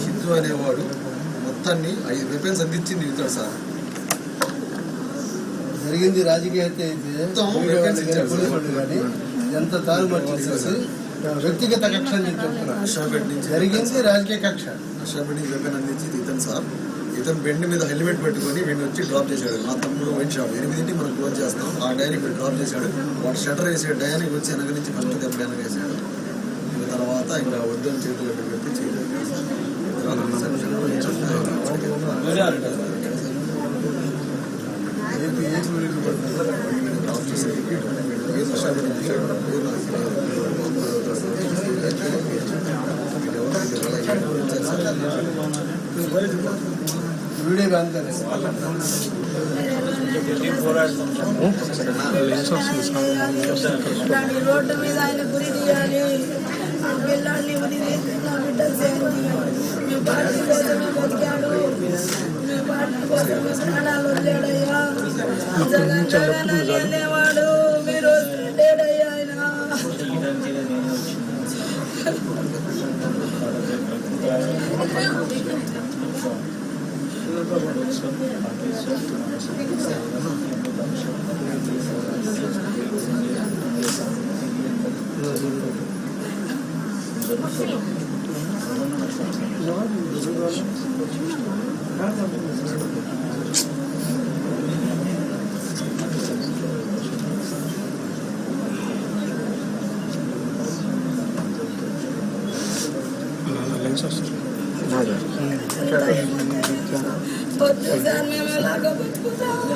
హిందూ అనేవాడు మొత్తాన్ని 5 వెపన్స్ అందించి నిలుతాడు సార్. జరిగింది రాజకీయ హత్య అయితే కానీ ఎంత తారుమారు చేసేసి వ్యక్తిగత కక్ష అని చెప్తున్నారు. జరిగింది రాజకీయ కక్ష. అషాబెడ్ నుంచి వెపన్ అందించి ఇతను సార్, ఇతను బెండ్ మీద హెల్మెట్ పెట్టుకొని వీడిని వచ్చి డ్రాప్ చేశాడు. మా తమ్ముడు వైన్ షాప్ 8ంటికి మనం క్లోజ్ చేస్తాం. ఆ డయానికి డ్రాప్ చేశాడు. వాడు షటర్ వేసాడు. డయానికి వచ్చి వెనక నుంచి ఫస్ట్ దెబ్బ వెనక వేసాడు. తర్వాత ఇంకా వద్దని చేతులు పెట్టి చేయలేదు. డ్రాప్ చేసేది వీడియో బాగుంటుంది. రోడ్డు మీద ఆయన గురి తీయాలి, పిల్లల్ని ఉరి తీసి నా బిడ్డ మీ పార్టీ కోసమే బతికాడు, మీ పార్టీ కోసమే ప్రాణాలు వదిలేడయ్యా. జగన్ అనేవాడు మీరు లేడయ్యా ఆయన. పొద్దు సార్ మేము ఎలాగో బతుకుతాము.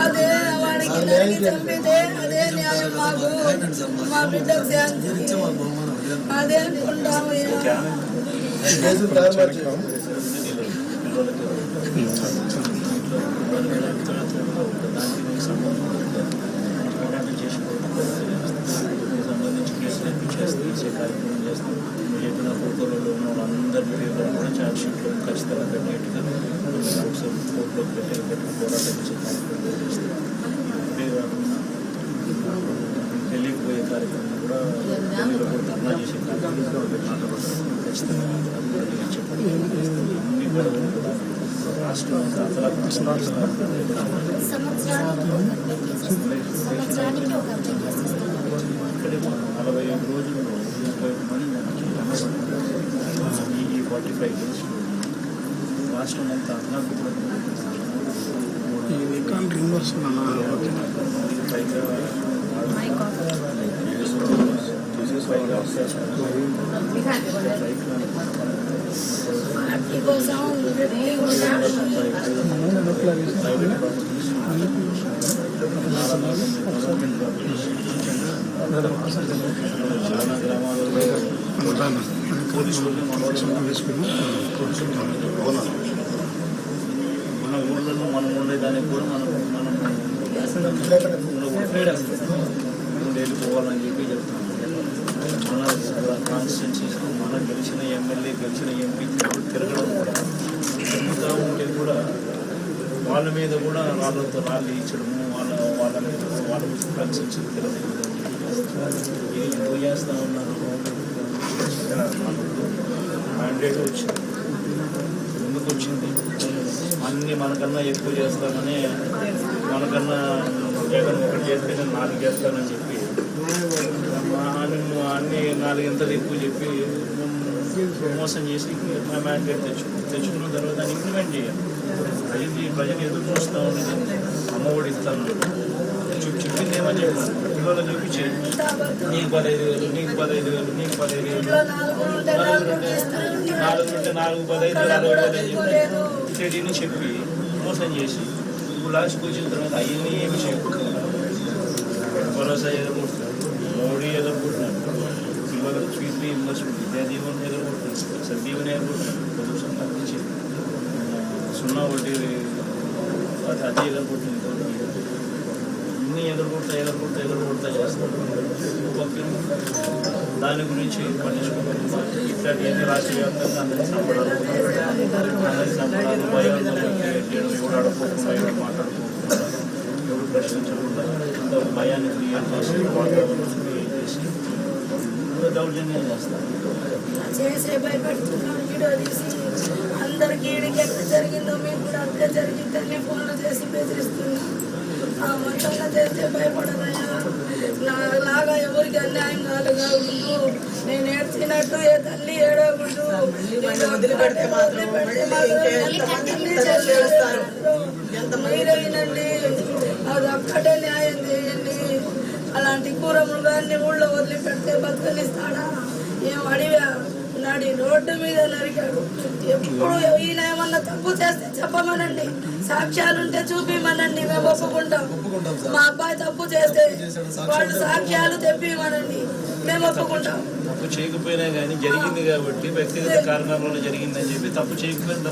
అదే వాడికి నరికి చంపితే అదే న్యాయం మాకు, మా బిడ్డకు శాంతి అదే అనుకుంటాము. చేసే కార్యక్రమం చేస్తాం. చెప్పిన ఫోటోలలో ఉన్న వాళ్ళందరి పేర్లను కూడా ఛార్జ్ షీట్లో ఖచ్చితంగా పెట్టేట్టుగా కోర్టులో పెట్టిన పోరాటం చేసే కార్యక్రమం చేస్తాం. తెలియకపోయే కార్యక్రమం కూడా ఢిల్లీలో కూడా ధర్నా చేసే కార్యక్రమం ఖచ్చితంగా చెప్పండి. అన్ని కూడా రాష్ట్రం అంతా ఇక్కడే 45 రోజుల్లో 35 మంది ఈ 45 డేస్ రాష్ట్రం అంతా చాలా గ్రామాలలో మన ఊళ్ళలో మనం ఉండేదానికి కూడా మనం వెళ్ళిపోవాలని చెప్పి చెప్తున్నాం. మన కాన్స్టిట్యున్సీస్ మన గెలిచిన ఎమ్మెల్యే గెలిచిన ఎంపీ తిరగడం కూడా తిరుగుతూ ఉంటే కూడా వాళ్ళ మీద కూడా వాళ్ళతో రాళ్ళు ఇచ్చడము వాళ్ళ మీద వాళ్ళ కాన్స్టిట్యున్సీ తిరగడం ఎందుకు చేస్తూ ఉన్నారు. మ్యాండేట్ వచ్చింది, ఎందుకు వచ్చింది? అన్నీ మనకన్నా ఎక్కువ చేస్తామని, మనకన్నా జగన్ ఒకటి చేస్తే నేను 4 చేస్తానని చెప్పి అన్ని 4 ఇంతలు ఎక్కువ చెప్పి మోసం చేసి మ్యాండేట్ తెచ్చుకున్న తర్వాత దాన్ని ఇంప్లిమెంట్ చేయాలి. అది ప్రజలు ఎదురు చూస్తూ ఉన్నది. అమ్మఒడి ఇస్తాను చెప్పింది ఏమని చెప్పాను, పిల్లలు చూపించేది నీకు 15,000 నీకు 15,000 నీకు 15,000 4 ఉంటే 4 15,000 40,000 అని చెప్పి మోసం చేసి లాస్ట్కి వచ్చిన తర్వాత అవన్నీ ఏమి చేయకూడదు. భరోసా ఎదుర్కొంటున్నాడు, మోడీ ఎదుర్కొంటున్నాడు, పిల్లలకు fee investment Vidya Deevena ఎదుర్కొంటున్నాడు, సద్దీవెన ఎదుర్కొంటున్నాడు, pollution తగ్గించి 0 వడ్డీ అది ఎదుర్కొంటుంది. అన్నీ ఎదుర్కొంటా చేస్తాడు. దాని గురించి పట్టించుకోవాలి. ఇట్లాంటి రాష్ట్ర వ్యాప్తంగా అందరినీ సంపడాలు భయాలు చేయడం, ఎవరు ఆడుకోకుండా ఎవరు మాట్లాడుకోకుండా ఎవరు ప్రశ్నించకుండా అంత భయాన్ని క్రియేట్ చేసి వాతావరణం క్రియేట్ చేసి దౌర్జన్యం చేస్తారు. చేసే భయపెడుతున్నాం. వీడియో తీసి అందరికి ఈడికి ఎట్లా జరిగిందో మీకు కూడా అట్లా జరిగిందని ఫోన్లు చేసి బెదిరిస్తున్నాం. ఆ మొత్తంగా చేస్తే భయపడదయ్యా. నాలాగా ఎవరికి అన్యాయం కాలుగా ఉండు. నేను ఏడ్చినట్టు ఏ తల్లి ఏడవకూడదు. మీరే వినండి, అది ఒక్కటే న్యాయం చేయండి. అలాంటి కూర మృగాన్ని ఊళ్ళో వదిలిపెడితే బతుకనిస్తాడా? ఏం అడిగా నాడి రోడ్డు మీద నరికాడు. ఎప్పుడు ఈయన ఏమన్నా తప్పు చేస్తే చెప్పమనండి, సాక్ష్యాలుంటే చూపిమనండి, మేము ఒప్పుకుంటాం. మా అబ్బాయి తప్పు చేస్తే వాళ్ళు సాక్ష్యాలు తెప్పిమనండి, మేము ఒప్పుకుంటాం. తప్పు చేయకపోయినా కానీ జరిగింది కాబట్టి వ్యక్తిగత కారణాల వల్ల జరిగిందని చెప్పి తప్పు చేయకపోయినా